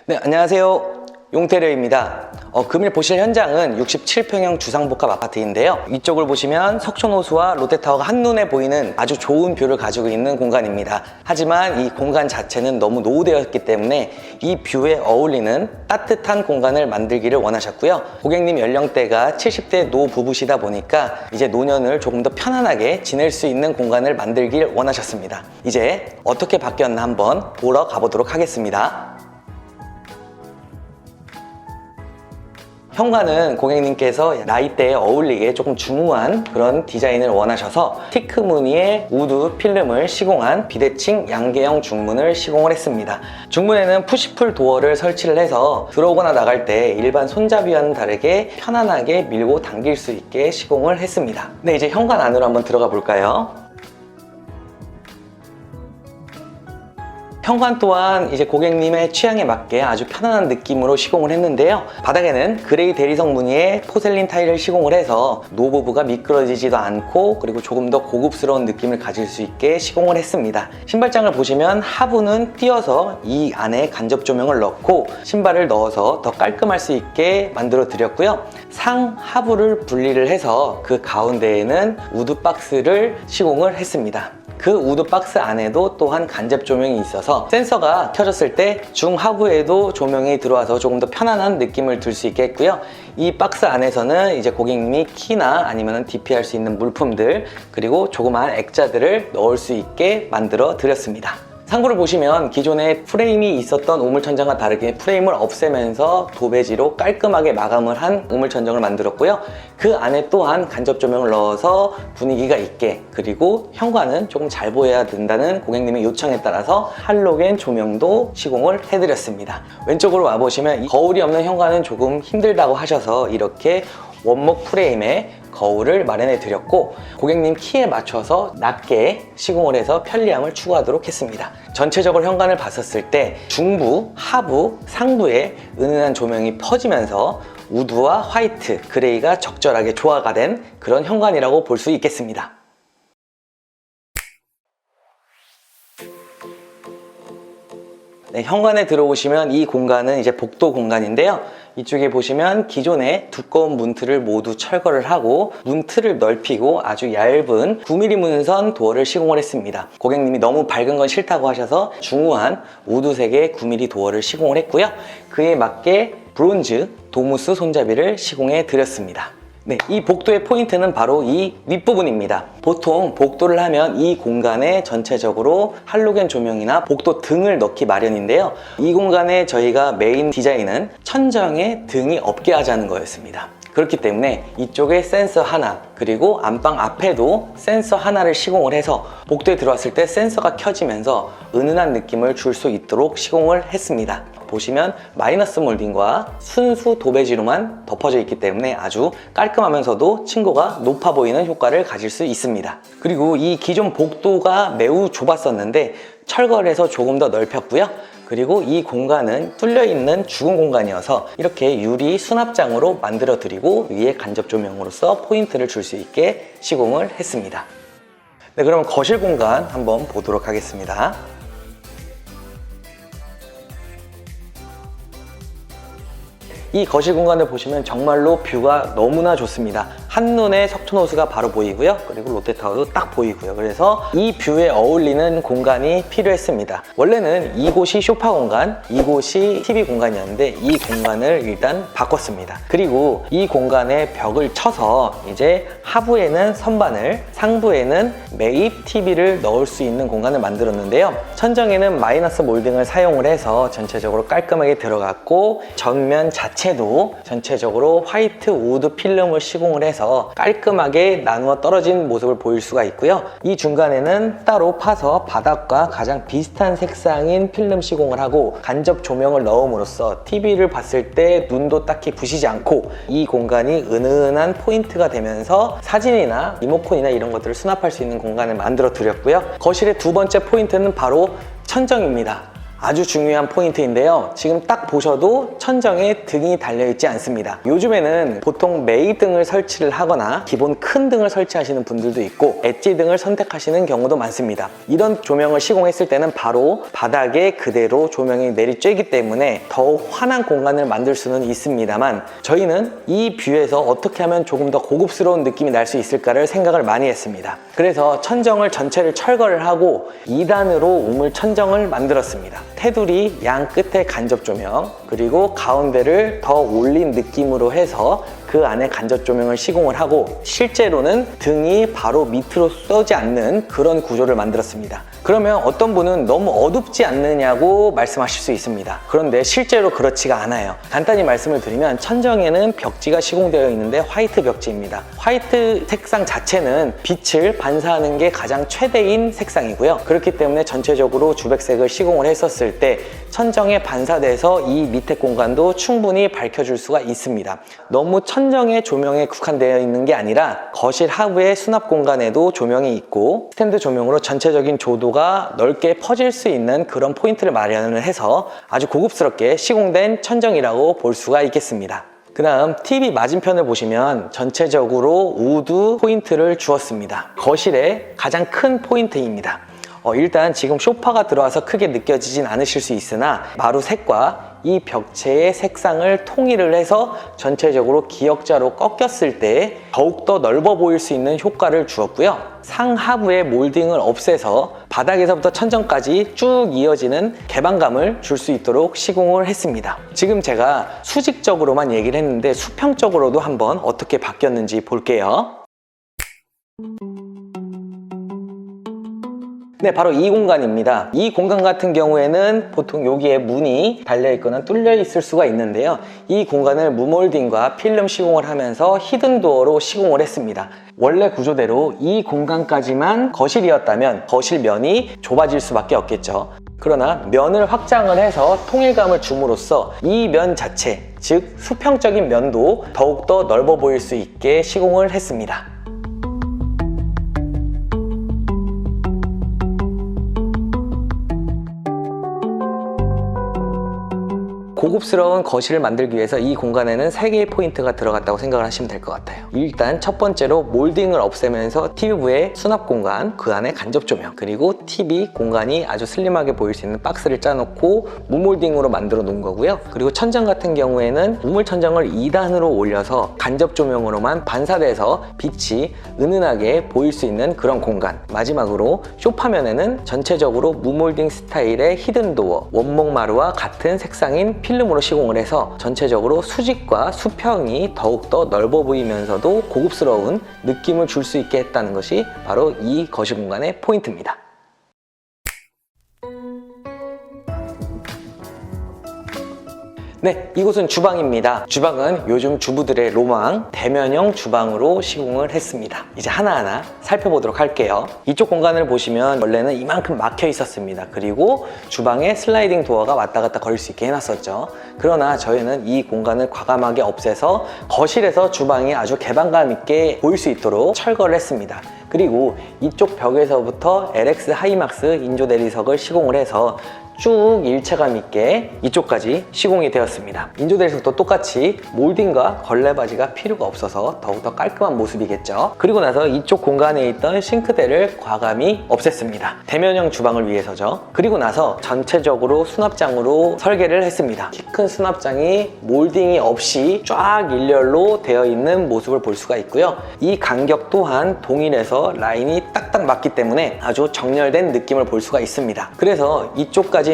네, 안녕하세요. 용태려입니다. 금일 보실 현장은 67평형 주상복합 아파트인데요. 이쪽을 보시면 석촌호수와 롯데타워가 한눈에 보이는 아주 좋은 뷰를 가지고 있는 공간입니다. 하지만 이 공간 자체는 너무 노후되었기 때문에 이 뷰에 어울리는 따뜻한 공간을 만들기를 원하셨고요. 고객님 연령대가 70대 노부부시다 보니까 이제 노년을 조금 더 편안하게 지낼 수 있는 공간을 만들길 원하셨습니다. 이제 어떻게 바뀌었나 한번 보러 가보도록 하겠습니다. 현관은 고객님께서 나이대에 어울리게 조금 중후한 그런 디자인을 원하셔서 티크 무늬의 우드 필름을 시공한 비대칭 양계형 중문을 시공을 했습니다. 중문에는 푸시풀 도어를 설치를 해서 들어오거나 나갈 때 일반 손잡이와는 다르게 편안하게 밀고 당길 수 있게 시공을 했습니다. 네, 이제 현관 안으로 한번 들어가 볼까요? 현관 또한 이제 고객님의 취향에 맞게 아주 편안한 느낌으로 시공을 했는데요. 바닥에는 그레이 대리석 무늬의 포셀린 타일을 시공을 해서 노부부가 미끄러지지도 않고 그리고 조금 더 고급스러운 느낌을 가질 수 있게 시공을 했습니다. 신발장을 보시면 하부는 띄어서 이 안에 간접 조명을 넣고 신발을 넣어서 더 깔끔할 수 있게 만들어 드렸고요. 상 하부를 분리를 해서 그 가운데에는 우드 박스를 시공을 했습니다. 그 우드 박스 안에도 또한 간접 조명이 있어서 센서가 켜졌을 때 중하부에도 조명이 들어와서 조금 더 편안한 느낌을 줄 수 있게 했고요. 이 박스 안에서는 이제 고객님이 키나 아니면 DP할 수 있는 물품들 그리고 조그마한 액자들을 넣을 수 있게 만들어 드렸습니다. 상부를 보시면 기존에 프레임이 있었던 우물천장과 다르게 프레임을 없애면서 도배지로 깔끔하게 마감을 한 우물천장을 만들었고요. 그 안에 또한 간접 조명을 넣어서 분위기가 있게, 그리고 현관은 조금 잘 보여야 된다는 고객님의 요청에 따라서 할로겐 조명도 시공을 해드렸습니다. 왼쪽으로 와보시면 거울이 없는 현관은 조금 힘들다고 하셔서 이렇게 원목 프레임에 거울을 마련해 드렸고, 고객님 키에 맞춰서 낮게 시공을 해서 편리함을 추구하도록 했습니다. 전체적으로 현관을 봤었을 때 중부, 하부, 상부에 은은한 조명이 퍼지면서 우드와 화이트, 그레이가 적절하게 조화가 된 그런 현관이라고 볼 수 있겠습니다. 네, 현관에 들어오시면 이 공간은 이제 복도 공간인데요. 이쪽에 보시면 기존의 두꺼운 문틀을 모두 철거를 하고 문틀을 넓히고 아주 얇은 9mm 문선 도어를 시공을 했습니다. 고객님이 너무 밝은 건 싫다고 하셔서 중후한 우드색의 9mm 도어를 시공을 했고요. 그에 맞게 브론즈 도무스 손잡이를 시공해 드렸습니다. 네, 이 복도의 포인트는 바로 이 윗부분입니다. 보통 복도를 하면 이 공간에 전체적으로 할로겐 조명이나 복도 등을 넣기 마련인데요. 이 공간에 저희가 메인 디자인은 천정에 등이 없게 하자는 거였습니다. 그렇기 때문에 이쪽에 센서 하나, 그리고 안방 앞에도 센서 하나를 시공을 해서 복도에 들어왔을 때 센서가 켜지면서 은은한 느낌을 줄 수 있도록 시공을 했습니다. 보시면 마이너스 몰딩과 순수 도배지로만 덮어져 있기 때문에 아주 깔끔하면서도 층고가 높아 보이는 효과를 가질 수 있습니다. 그리고 이 기존 복도가 매우 좁았었는데 철거를 해서 조금 더 넓혔고요. 그리고 이 공간은 뚫려 있는 죽은 공간이어서 이렇게 유리 수납장으로 만들어 드리고 위에 간접 조명으로서 포인트를 줄 수 있게 시공을 했습니다. 네, 그럼 거실 공간 한번 보도록 하겠습니다. 이 거실 공간을 보시면 정말로 뷰가 너무나 좋습니다. 한눈에 석촌호수가 바로 보이고요. 그리고 롯데타워도 딱 보이고요. 그래서 이 뷰에 어울리는 공간이 필요했습니다. 원래는 이곳이 소파 공간, 이곳이 TV 공간이었는데 이 공간을 일단 바꿨습니다. 그리고 이 공간에 벽을 쳐서 이제 하부에는 선반을, 상부에는 매입 TV를 넣을 수 있는 공간을 만들었는데요. 천정에는 마이너스 몰딩을 사용을 해서 전체적으로 깔끔하게 들어갔고, 전면 자체도 전체적으로 화이트 우드 필름을 시공을 해서 깔끔하게 나누어 떨어진 모습을 보일 수가 있고요. 이 중간에는 따로 파서 바닥과 가장 비슷한 색상인 필름 시공을 하고 간접 조명을 넣음으로써 TV를 봤을 때 눈도 딱히 부시지 않고 이 공간이 은은한 포인트가 되면서 사진이나 리모컨이나 이런 것들을 수납할 수 있는 공간을 만들어 드렸고요. 거실의 두 번째 포인트는 바로 천정입니다. 아주 중요한 포인트인데요. 지금 딱 보셔도 천정에 등이 달려있지 않습니다. 요즘에는 보통 매일등을 설치를 하거나 기본 큰 등을 설치하시는 분들도 있고 엣지 등을 선택하시는 경우도 많습니다. 이런 조명을 시공했을 때는 바로 바닥에 그대로 조명이 내리쬐기 때문에 더욱 환한 공간을 만들 수는 있습니다만 저희는 이 뷰에서 어떻게 하면 조금 더 고급스러운 느낌이 날 수 있을까를 생각을 많이 했습니다. 그래서 천정을 전체를 철거를 하고 2단으로 우물 천정을 만들었습니다. 테두리 양 끝에 간접 조명, 그리고 가운데를 더 올린 느낌으로 해서 그 안에 간접 조명을 시공을 하고 실제로는 등이 바로 밑으로 쏘지 않는 그런 구조를 만들었습니다. 그러면 어떤 분은 너무 어둡지 않느냐고 말씀하실 수 있습니다. 그런데 실제로 그렇지가 않아요. 간단히 말씀을 드리면 천정에는 벽지가 시공되어 있는데 화이트 벽지입니다. 화이트 색상 자체는 빛을 반사하는 게 가장 최대인 색상이고요. 그렇기 때문에 전체적으로 주백색을 시공을 했었을 때 천정에 반사돼서 이 밑에 공간도 충분히 밝혀줄 수가 있습니다. 너무 천정에 조명에 국한되어 있는 게 아니라 거실 하부의 수납 공간에도 조명이 있고 스탠드 조명으로 전체적인 조도가 넓게 퍼질 수 있는 그런 포인트를 마련을 해서 아주 고급스럽게 시공된 천정이라고 볼 수가 있겠습니다. 그 다음 TV 맞은편을 보시면 전체적으로 우드 포인트를 주었습니다. 거실의 가장 큰 포인트입니다. 일단 지금 소파가 들어와서 크게 느껴지진 않으실 수 있으나 마루색과 이 벽체의 색상을 통일을 해서 전체적으로 기역자로 꺾였을 때 더욱더 넓어 보일 수 있는 효과를 주었고요. 상하부의 몰딩을 없애서 바닥에서부터 천정까지 쭉 이어지는 개방감을 줄 수 있도록 시공을 했습니다. 지금 제가 수직적으로만 얘기를 했는데 수평적으로도 한번 어떻게 바뀌었는지 볼게요. 네, 바로 이 공간입니다. 이 공간 같은 경우에는 보통 여기에 문이 달려있거나 뚫려 있을 수가 있는데요. 이 공간을 무몰딩과 필름 시공을 하면서 히든도어로 시공을 했습니다. 원래 구조대로 이 공간까지만 거실이었다면 거실면이 좁아질 수밖에 없겠죠. 그러나 면을 확장을 해서 통일감을 줌으로써 이 면 자체, 즉 수평적인 면도 더욱더 넓어 보일 수 있게 시공을 했습니다. 고급스러운 거실을 만들기 위해서 이 공간에는 3개의 포인트가 들어갔다고 생각을 하시면 될 것 같아요. 일단 첫 번째로 몰딩을 없애면서 TV부의 수납 공간, 그 안에 간접 조명, 그리고 TV 공간이 아주 슬림하게 보일 수 있는 박스를 짜놓고 무몰딩으로 만들어 놓은 거고요. 그리고 천정 같은 경우에는 우물 천정을 2단으로 올려서 간접 조명으로만 반사돼서 빛이 은은하게 보일 수 있는 그런 공간. 마지막으로 소파면에는 전체적으로 무몰딩 스타일의 히든도어, 원목마루와 같은 색상인 필름으로 시공을 해서 전체적으로 수직과 수평이 더욱더 넓어 보이면서도 고급스러운 느낌을 줄 수 있게 했다는 것이 바로 이 거실 공간의 포인트입니다. 네, 이곳은 주방입니다. 주방은 요즘 주부들의 로망, 대면형 주방으로 시공을 했습니다. 이제 하나하나 살펴보도록 할게요. 이쪽 공간을 보시면 원래는 이만큼 막혀 있었습니다. 그리고 주방에 슬라이딩 도어가 왔다 갔다 거릴 수 있게 해놨었죠. 그러나 저희는 이 공간을 과감하게 없애서 거실에서 주방이 아주 개방감 있게 보일 수 있도록 철거를 했습니다. 그리고 이쪽 벽에서부터 LX 하이막스 인조 내리석을 시공을 해서 쭉 일체감 있게 이쪽까지 시공이 되었습니다. 인조 대리석도 똑같이 몰딩과 걸레바지가 필요가 없어서 더욱더 깔끔한 모습이겠죠. 그리고 나서 이쪽 공간에 있던 싱크대를 과감히 없앴습니다. 대면형 주방을 위해서죠. 그리고 나서 전체적으로 수납장으로 설계를 했습니다. 키 큰 수납장이 몰딩이 없이 쫙 일렬로 되어 있는 모습을 볼 수가 있고요. 이 간격 또한 동일해서 라인이 딱딱 맞기 때문에 아주 정렬된 느낌을 볼 수가 있습니다. 그래서 이쪽까지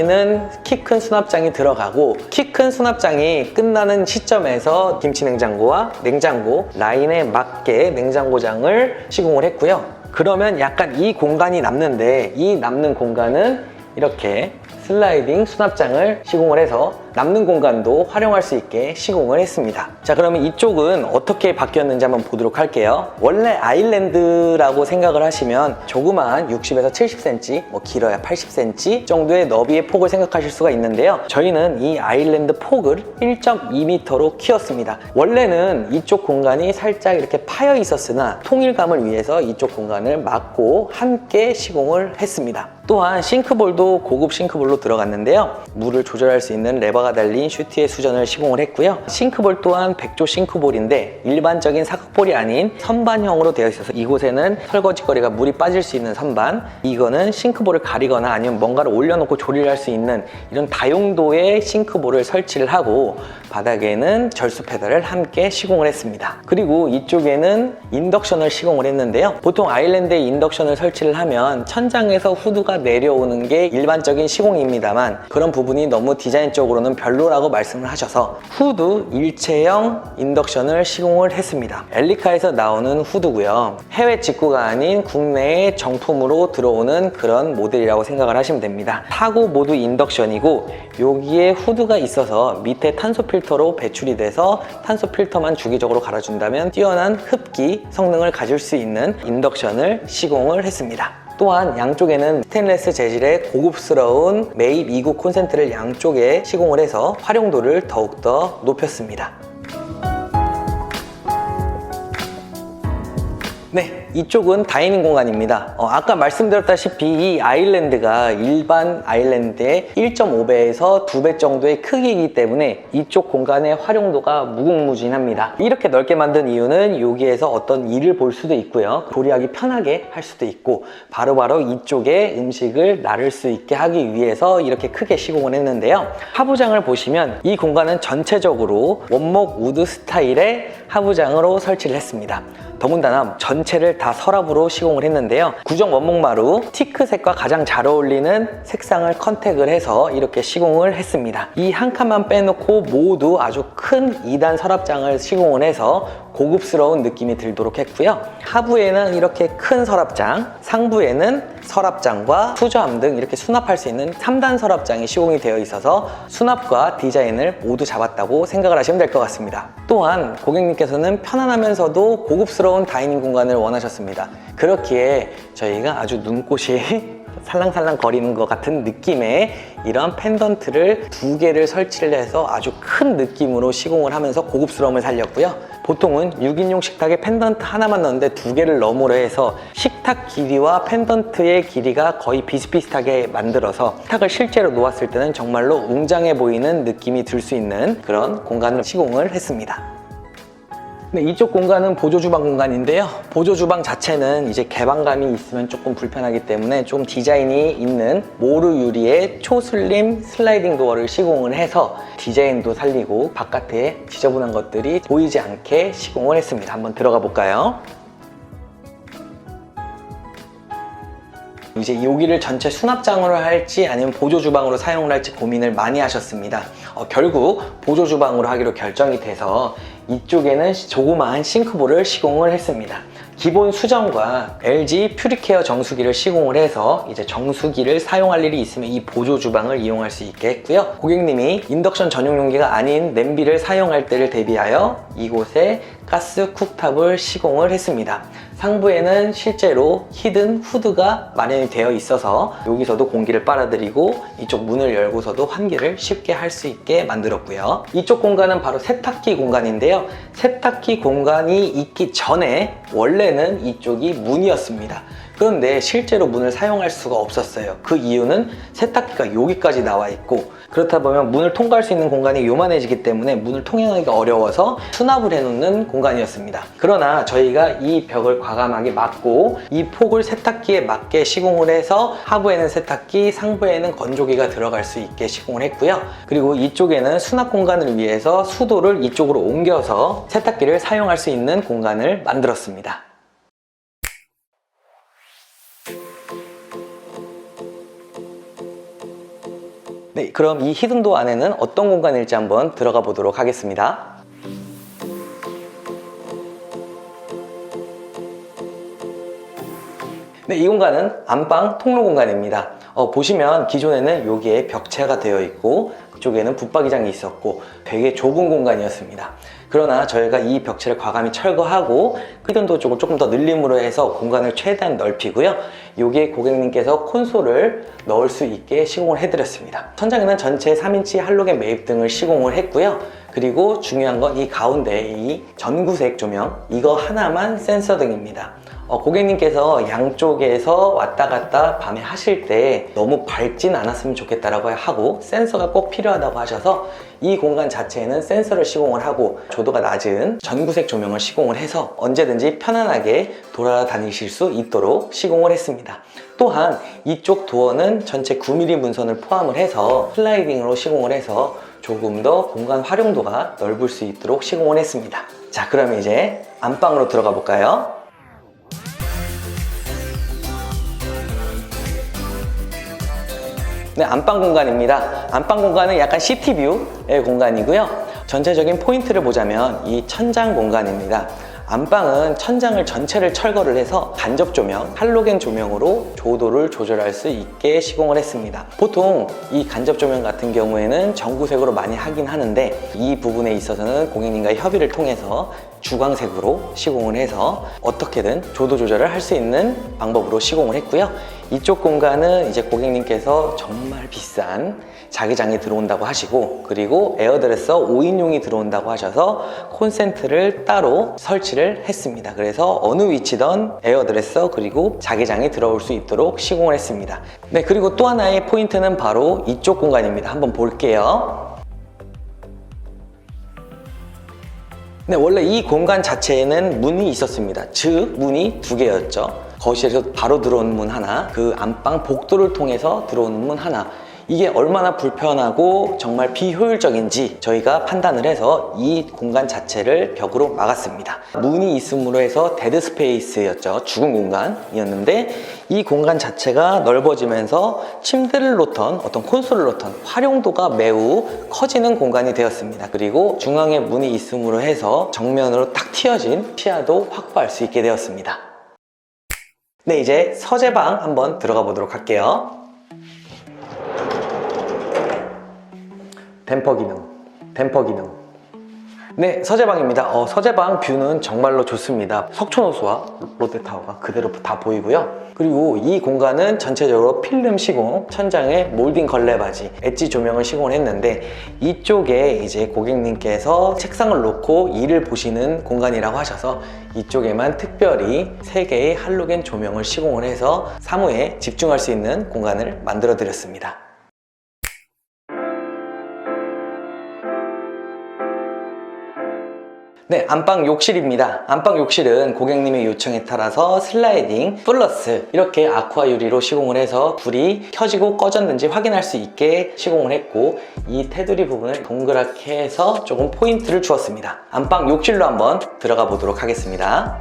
키 큰 수납장이 들어가고 키 큰 수납장이 끝나는 시점에서 김치냉장고와 냉장고 라인에 맞게 냉장고장을 시공을 했고요. 그러면 약간 이 공간이 남는데 이 남는 공간은 이렇게 슬라이딩 수납장을 시공을 해서 남는 공간도 활용할 수 있게 시공을 했습니다. 자, 그러면 이쪽은 어떻게 바뀌었는지 한번 보도록 할게요. 원래 아일랜드라고 생각을 하시면 조그마한 60에서 70cm, 길어야 80cm 정도의 너비의 폭을 생각하실 수가 있는데요. 저희는 이 아일랜드 폭을 1.2m로 키웠습니다. 원래는 이쪽 공간이 살짝 이렇게 파여 있었으나 통일감을 위해서 이쪽 공간을 막고 함께 시공을 했습니다. 또한 싱크볼도 고급 싱크볼로 들어갔는데요. 물을 조절할 수 있는 레버가 달린 슈티의 수전을 시공을 했고요. 싱크볼 또한 백조 싱크볼인데 일반적인 사각볼이 아닌 선반형으로 되어 있어서 이곳에는 설거지거리가 물이 빠질 수 있는 선반, 이거는 싱크볼을 가리거나 아니면 뭔가를 올려놓고 조리를 할 수 있는 이런 다용도의 싱크볼을 설치를 하고 바닥에는 절수 페달을 함께 시공을 했습니다. 그리고 이쪽에는 인덕션을 시공을 했는데요. 보통 아일랜드에 인덕션을 설치를 하면 천장에서 후드가 내려오는 게 일반적인 시공입니다만 그런 부분이 너무 디자인적으로는 별로라고 말씀을 하셔서 후드 일체형 인덕션을 시공을 했습니다. 엘리카에서 나오는 후드고요. 해외 직구가 아닌 국내에 정품으로 들어오는 그런 모델이라고 생각을 하시면 됩니다. 타고 모두 인덕션이고 여기에 후드가 있어서 밑에 탄소 필터로 배출이 돼서 탄소 필터만 주기적으로 갈아준다면 뛰어난 흡기 성능을 가질 수 있는 인덕션을 시공을 했습니다. 또한 양쪽에는 스테인리스 재질의 고급스러운 매입 2구 콘센트를 양쪽에 시공을 해서 활용도를 더욱더 높였습니다. 네, 이쪽은 다이닝 공간입니다. 아까 말씀드렸다시피 이 아일랜드가 일반 아일랜드의 1.5배에서 2배 정도의 크기이기 때문에 이쪽 공간의 활용도가 무궁무진합니다. 이렇게 넓게 만든 이유는 여기에서 어떤 일을 볼 수도 있고요. 조리하기 편하게 할 수도 있고 바로바로 이쪽에 음식을 나를 수 있게 하기 위해서 이렇게 크게 시공을 했는데요. 하부장을 보시면 이 공간은 전체적으로 원목 우드 스타일의 하부장으로 설치를 했습니다. 더군다나 전체를 다 서랍으로 시공을 했는데요. 구정 원목마루 티크색과 가장 잘 어울리는 색상을 컨택을 해서 이렇게 시공을 했습니다. 이 한 칸만 빼놓고 모두 아주 큰 2단 서랍장을 시공을 해서 고급스러운 느낌이 들도록 했고요. 하부에는 이렇게 큰 서랍장, 상부에는 서랍장과 수저함 등 이렇게 수납할 수 있는 3단 서랍장이 시공이 되어 있어서 수납과 디자인을 모두 잡았다고 생각을 하시면 될 것 같습니다. 또한 고객님께서는 편안하면서도 고급스러운 다이닝 공간을 원하셨습니다. 그렇기에 저희가 아주 눈꽃이 살랑살랑 거리는 것 같은 느낌의 이런 펜던트를 2개를 설치를 해서 아주 큰 느낌으로 시공을 하면서 고급스러움을 살렸고요. 보통은 6인용 식탁에 펜던트 하나만 넣는데 2개를 너머로 해서 식탁 길이와 펜던트의 길이가 거의 비슷비슷하게 만들어서 식탁을 실제로 놓았을 때는 정말로 웅장해 보이는 느낌이 들 수 있는 그런 공간을 시공을 했습니다. 네, 이쪽 공간은 보조주방 공간인데요. 보조주방 자체는 이제 개방감이 있으면 조금 불편하기 때문에 좀 디자인이 있는 모루 유리의 초슬림 슬라이딩 도어를 시공을 해서 디자인도 살리고 바깥에 지저분한 것들이 보이지 않게 시공을 했습니다. 한번 들어가 볼까요? 이제 여기를 전체 수납장으로 할지 아니면 보조주방으로 사용을 할지 고민을 많이 하셨습니다. 결국 보조주방으로 하기로 결정이 돼서 이쪽에는 조그마한 싱크볼을 시공을 했습니다. 기본 수전과 LG 퓨리케어 정수기를 시공을 해서 이제 정수기를 사용할 일이 있으면 이 보조 주방을 이용할 수 있게 했고요. 고객님이 인덕션 전용 용기가 아닌 냄비를 사용할 때를 대비하여 이곳에 가스 쿡탑을 시공을 했습니다. 상부에는 실제로 히든 후드가 마련이 되어 있어서 여기서도 공기를 빨아들이고 이쪽 문을 열고서도 환기를 쉽게 할 수 있게 만들었고요. 이쪽 공간은 바로 세탁기 공간인데요. 세탁기 공간이 있기 전에 원래는 이쪽이 문이었습니다. 그런데 실제로 문을 사용할 수가 없었어요. 그 이유는 세탁기가 여기까지 나와 있고 그렇다 보면 문을 통과할 수 있는 공간이 요만해지기 때문에 문을 통행하기가 어려워서 수납을 해놓는 공간이었습니다. 그러나 저희가 이 벽을 과감하게 막고 이 폭을 세탁기에 맞게 시공을 해서 하부에는 세탁기, 상부에는 건조기가 들어갈 수 있게 시공을 했고요. 그리고 이쪽에는 수납 공간을 위해서 수도를 이쪽으로 옮겨서 세탁기를 사용할 수 있는 공간을 만들었습니다. 네, 그럼 이 히든도어 안에는 어떤 공간일지 한번 들어가 보도록 하겠습니다. 네, 이 공간은 안방 통로 공간입니다. 보시면 기존에는 여기에 벽체가 되어 있고 그쪽에는 붙박이장이 있었고 되게 좁은 공간이었습니다. 그러나 저희가 이 벽체를 과감히 철거하고 히든도어 쪽을 조금 더 늘림으로 해서 공간을 최대한 넓히고요. 여기에 고객님께서 콘솔을 넣을 수 있게 시공을 해드렸습니다. 천장에는 전체 3인치 할로겐 매입 등을 시공을 했고요. 그리고 중요한 건 이 가운데 이 전구색 조명 이거 하나만 센서 등입니다. 고객님께서 양쪽에서 왔다 갔다 밤에 하실 때 너무 밝진 않았으면 좋겠다라고 하고 센서가 꼭 필요하다고 하셔서 이 공간 자체에는 센서를 시공을 하고 조도가 낮은 전구색 조명을 시공을 해서 언제든지 편안하게 돌아다니실 수 있도록 시공을 했습니다. 또한 이쪽 도어는 전체 9mm 문선을 포함을 해서 슬라이딩으로 시공을 해서 조금 더 공간 활용도가 넓을 수 있도록 시공을 했습니다. 자, 그럼 이제 안방으로 들어가 볼까요? 네, 안방 공간입니다. 안방 공간은 약간 시티뷰의 공간이고요. 전체적인 포인트를 보자면 이 천장 공간입니다. 안방은 천장을 전체를 철거를 해서 간접 조명, 할로겐 조명으로 조도를 조절할 수 있게 시공을 했습니다. 보통 이 간접 조명 같은 경우에는 전구색으로 많이 하긴 하는데 이 부분에 있어서는 고객님과의 협의를 통해서 주광색으로 시공을 해서 어떻게든 조도 조절을 할 수 있는 방법으로 시공을 했고요. 이쪽 공간은 이제 고객님께서 정말 비싼 자기장이 들어온다고 하시고, 그리고 에어드레서 5인용이 들어온다고 하셔서 콘센트를 따로 설치를 했습니다. 그래서 어느 위치든 에어드레서 그리고 자기장이 들어올 수 있도록 시공을 했습니다. 네, 그리고 또 하나의 포인트는 바로 이쪽 공간입니다. 한번 볼게요. 네, 원래 이 공간 자체에는 문이 있었습니다. 즉 문이 두 개였죠. 거실에서 바로 들어오는 문 하나, 그 안방 복도를 통해서 들어오는 문 하나. 이게 얼마나 불편하고 정말 비효율적인지 저희가 판단을 해서 이 공간 자체를 벽으로 막았습니다. 문이 있음으로 해서 데드 스페이스였죠. 죽은 공간이었는데 이 공간 자체가 넓어지면서 침대를 놓던 어떤 콘솔을 놓던 활용도가 매우 커지는 공간이 되었습니다. 그리고 중앙에 문이 있음으로 해서 정면으로 딱 튀어진 시야도 확보할 수 있게 되었습니다. 네, 이제 서재방 한번 들어가 보도록 할게요. 댐퍼 기능. 네, 서재방입니다. 서재방 뷰는 정말로 좋습니다. 석촌호수와 롯데타워가 그대로 다 보이고요. 그리고 이 공간은 전체적으로 필름 시공, 천장에 몰딩 걸레바지, 엣지 조명을 시공을 했는데 이쪽에 이제 고객님께서 책상을 놓고 일을 보시는 공간이라고 하셔서 이쪽에만 특별히 3개의 할로겐 조명을 시공을 해서 사무에 집중할 수 있는 공간을 만들어 드렸습니다. 네, 안방 욕실입니다. 안방 욕실은 고객님의 요청에 따라서 슬라이딩 플러스 이렇게 아쿠아 유리로 시공을 해서 불이 켜지고 꺼졌는지 확인할 수 있게 시공을 했고, 이 테두리 부분을 동그랗게 해서 조금 포인트를 주었습니다. 안방 욕실로 한번 들어가 보도록 하겠습니다.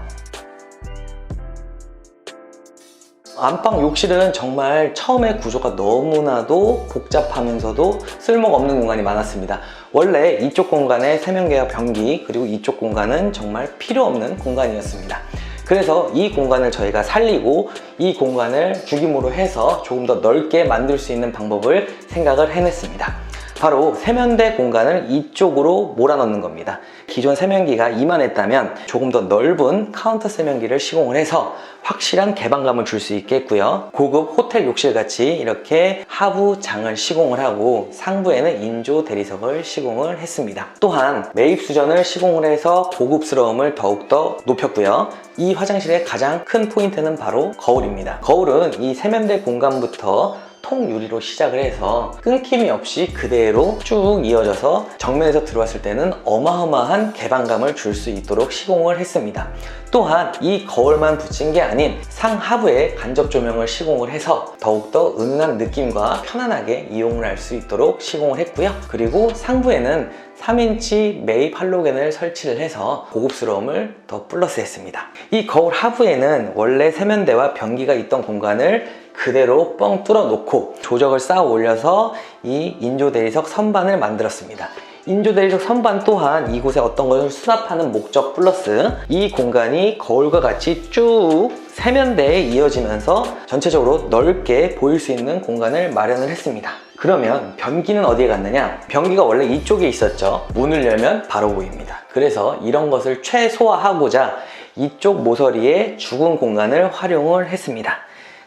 안방 욕실은 정말 처음에 구조가 너무나도 복잡하면서도 쓸모가 없는 공간이 많았습니다. 원래 이쪽 공간에 세면기와 변기, 그리고 이쪽 공간은 정말 필요 없는 공간이었습니다. 그래서 이 공간을 저희가 살리고 이 공간을 죽임으로 해서 조금 더 넓게 만들 수 있는 방법을 생각을 해냈습니다. 바로 세면대 공간을 이쪽으로 몰아넣는 겁니다. 기존 세면기가 이만했다면 조금 더 넓은 카운터 세면기를 시공을 해서 확실한 개방감을 줄 수 있겠고요. 고급 호텔 욕실같이 이렇게 하부 장을 시공을 하고 상부에는 인조 대리석을 시공을 했습니다. 또한 매입 수전을 시공을 해서 고급스러움을 더욱더 높였고요. 이 화장실의 가장 큰 포인트는 바로 거울입니다. 거울은 이 세면대 공간부터 통유리로 시작을 해서 끊김이 없이 그대로 쭉 이어져서 정면에서 들어왔을 때는 어마어마한 개방감을 줄 수 있도록 시공을 했습니다. 또한 이 거울만 붙인 게 아닌 상하부에 간접 조명을 시공을 해서 더욱더 은은한 느낌과 편안하게 이용을 할 수 있도록 시공을 했고요. 그리고 상부에는 3인치 매입 할로겐을 설치를 해서 고급스러움을 더 플러스 했습니다. 이 거울 하부에는 원래 세면대와 변기가 있던 공간을 그대로 뻥 뚫어 놓고 조적을 쌓아 올려서 이 인조 대리석 선반을 만들었습니다. 인조 대리석 선반 또한 이곳에 어떤 것을 수납하는 목적 플러스 이 공간이 거울과 같이 쭉 세면대에 이어지면서 전체적으로 넓게 보일 수 있는 공간을 마련을 했습니다. 그러면 변기는 어디에 갔느냐? 변기가 원래 이쪽에 있었죠. 문을 열면 바로 보입니다. 그래서 이런 것을 최소화하고자 이쪽 모서리에 죽은 공간을 활용을 했습니다.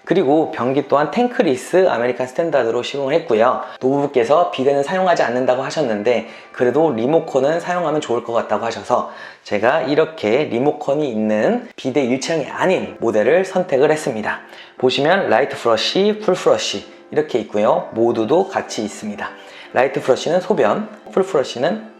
그리고 변기 또한 탱크리스 아메리칸 스탠다드로 시공을 했고요. 노부부께서 비데는 사용하지 않는다고 하셨는데 그래도 리모컨은 사용하면 좋을 것 같다고 하셔서 제가 이렇게 리모컨이 있는 비데 일체형이 아닌 모델을 선택을 했습니다. 보시면 라이트 프러쉬, 풀 프러쉬 이렇게 있고요. 모두도 같이 있습니다. 라이트 프러쉬는 소변, 풀 프러쉬는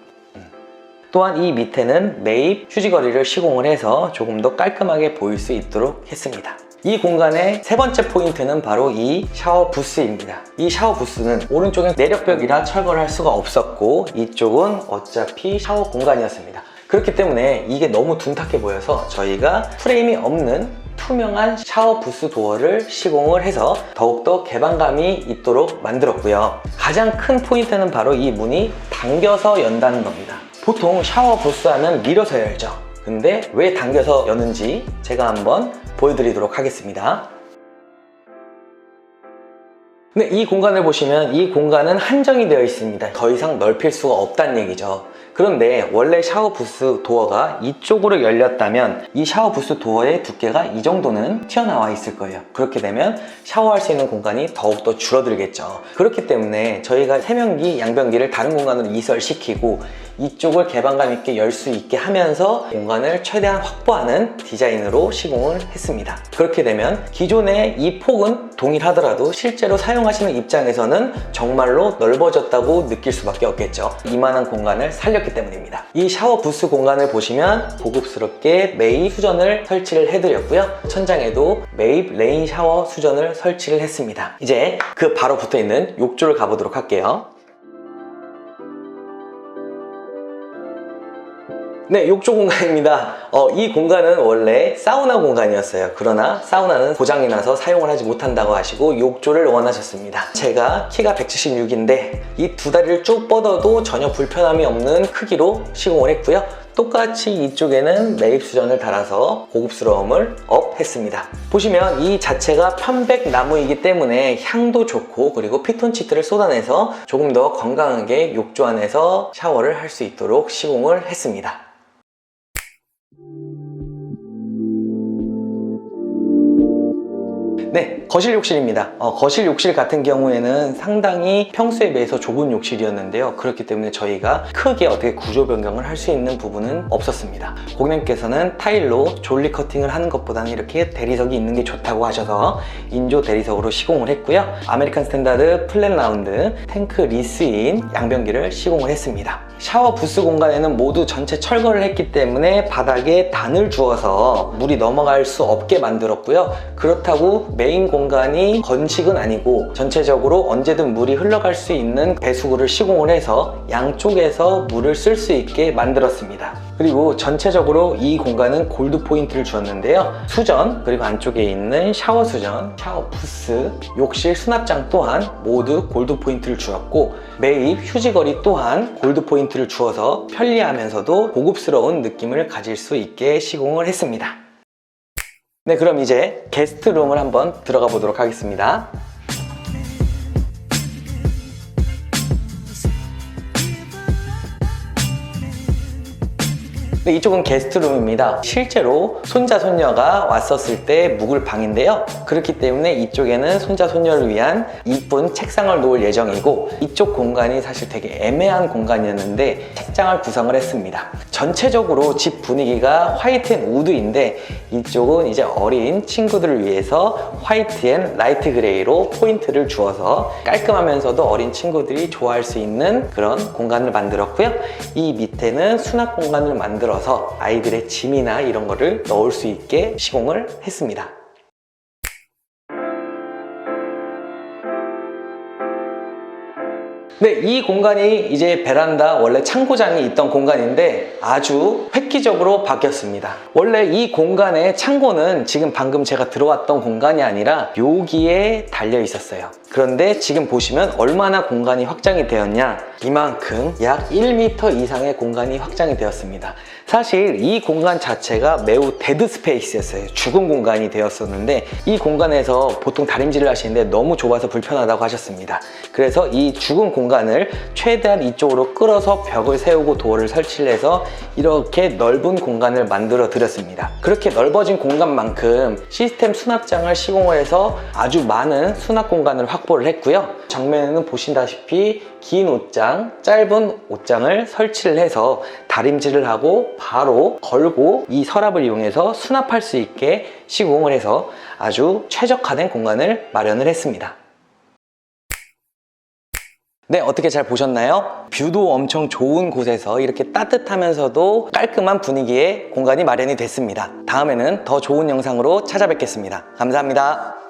또한 이 밑에는 매입 휴지거리를 시공을 해서 조금 더 깔끔하게 보일 수 있도록 했습니다. 이 공간의 세 번째 포인트는 바로 이 샤워 부스입니다. 이 샤워 부스는 오른쪽엔 내력벽이라 철거를 할 수가 없었고 이쪽은 어차피 샤워 공간이었습니다. 그렇기 때문에 이게 너무 둔탁해 보여서 저희가 프레임이 없는 투명한 샤워 부스 도어를 시공을 해서 더욱더 개방감이 있도록 만들었고요. 가장 큰 포인트는 바로 이 문이 당겨서 연다는 겁니다. 보통 샤워 부스 하면 밀어서 열죠. 근데 왜 당겨서 여는지 제가 한번 보여드리도록 하겠습니다. 근데 이 공간을 보시면 이 공간은 한정이 되어 있습니다. 더 이상 넓힐 수가 없다는 얘기죠. 그런데 원래 샤워 부스 도어가 이쪽으로 열렸다면 이 샤워 부스 도어의 두께가 이 정도는 튀어나와 있을 거예요. 그렇게 되면 샤워할 수 있는 공간이 더욱더 줄어들겠죠. 그렇기 때문에 저희가 세면기, 양변기를 다른 공간으로 이설시키고 이쪽을 개방감 있게 열 수 있게 하면서 공간을 최대한 확보하는 디자인으로 시공을 했습니다. 그렇게 되면 기존의 이 폭은 동일하더라도 실제로 사용하시는 입장에서는 정말로 넓어졌다고 느낄 수밖에 없겠죠. 이만한 공간을 살렸기 때문입니다. 이 샤워 부스 공간을 보시면 고급스럽게 매입 수전을 설치를 해드렸고요. 천장에도 매입 레인 샤워 수전을 설치를 했습니다. 이제 그 바로 붙어있는 욕조를 가보도록 할게요. 네, 욕조 공간입니다. 이 공간은 원래 사우나 공간이었어요. 그러나 사우나는 고장이 나서 사용을 하지 못한다고 하시고 욕조를 원하셨습니다. 제가 키가 176인데 이 두 다리를 쭉 뻗어도 전혀 불편함이 없는 크기로 시공을 했고요. 똑같이 이쪽에는 매입 수전을 달아서 고급스러움을 업했습니다. 보시면 이 자체가 편백 나무이기 때문에 향도 좋고 그리고 피톤치드를 쏟아내서 조금 더 건강하게 욕조 안에서 샤워를 할 수 있도록 시공을 했습니다. 네, 거실 욕실입니다. 거실 욕실 같은 경우에는 상당히 평소에 비해서 좁은 욕실이었는데요. 그렇기 때문에 저희가 크게 어떻게 구조 변경을 할 수 있는 부분은 없었습니다. 고객님께서는 타일로 졸리 커팅을 하는 것보다는 이렇게 대리석이 있는 게 좋다고 하셔서 인조 대리석으로 시공을 했고요. 아메리칸 스탠다드 플랫 라운드 탱크 리스인 양변기를 시공을 했습니다. 샤워 부스 공간에는 모두 전체 철거를 했기 때문에 바닥에 단을 주어서 물이 넘어갈 수 없게 만들었고요. 그렇다고 메인 공간이 건식은 아니고 전체적으로 언제든 물이 흘러갈 수 있는 배수구를 시공을 해서 양쪽에서 물을 쓸 수 있게 만들었습니다. 그리고 전체적으로 이 공간은 골드 포인트를 주었는데요. 수전, 그리고 안쪽에 있는 샤워 수전, 샤워 부스, 욕실 수납장 또한 모두 골드 포인트를 주었고 매입 휴지거리 또한 골드 포인트를 주어서 편리하면서도 고급스러운 느낌을 가질 수 있게 시공을 했습니다. 네, 그럼 이제 게스트룸을 한번 들어가 보도록 하겠습니다. 네, 이쪽은 게스트룸입니다. 실제로 손자 손녀가 왔었을 때 묵을 방인데요. 그렇기 때문에 이쪽에는 손자 손녀를 위한 이쁜 책상을 놓을 예정이고 이쪽 공간이 사실 되게 애매한 공간이었는데 책장을 구성을 했습니다. 전체적으로 집 분위기가 화이트 앤 우드인데 이쪽은 이제 어린 친구들을 위해서 화이트 앤 라이트 그레이로 포인트를 주어서 깔끔하면서도 어린 친구들이 좋아할 수 있는 그런 공간을 만들었고요. 이 밑에는 수납 공간을 만들어서 아이들의 짐이나 이런 거를 넣을 수 있게 시공을 했습니다. 네, 이 공간이 이제 베란다 원래 창고장이 있던 공간인데 아주 획기적으로 바뀌었습니다. 원래 이 공간의 창고는 지금 방금 제가 들어왔던 공간이 아니라 여기에 달려 있었어요. 그런데 지금 보시면 얼마나 공간이 확장이 되었냐, 이만큼 약 1m 이상의 공간이 확장이 되었습니다. 사실 이 공간 자체가 매우 데드 스페이스였어요. 죽은 공간이 되었었는데 이 공간에서 보통 다림질을 하시는데 너무 좁아서 불편하다고 하셨습니다. 그래서 이 죽은 공간을 최대한 이쪽으로 끌어서 벽을 세우고 도어를 설치를 해서 이렇게 넓은 공간을 만들어 드렸습니다. 그렇게 넓어진 공간만큼 시스템 수납장을 시공을 해서 아주 많은 수납 공간을 확보를 했고요. 정면에는 보시다시피 긴 옷장, 짧은 옷장을 설치를 해서 다림질을 하고 바로 걸고 이 서랍을 이용해서 수납할 수 있게 시공을 해서 아주 최적화된 공간을 마련을 했습니다. 네, 어떻게 잘 보셨나요? 뷰도 엄청 좋은 곳에서 이렇게 따뜻하면서도 깔끔한 분위기의 공간이 마련이 됐습니다. 다음에는 더 좋은 영상으로 찾아뵙겠습니다. 감사합니다.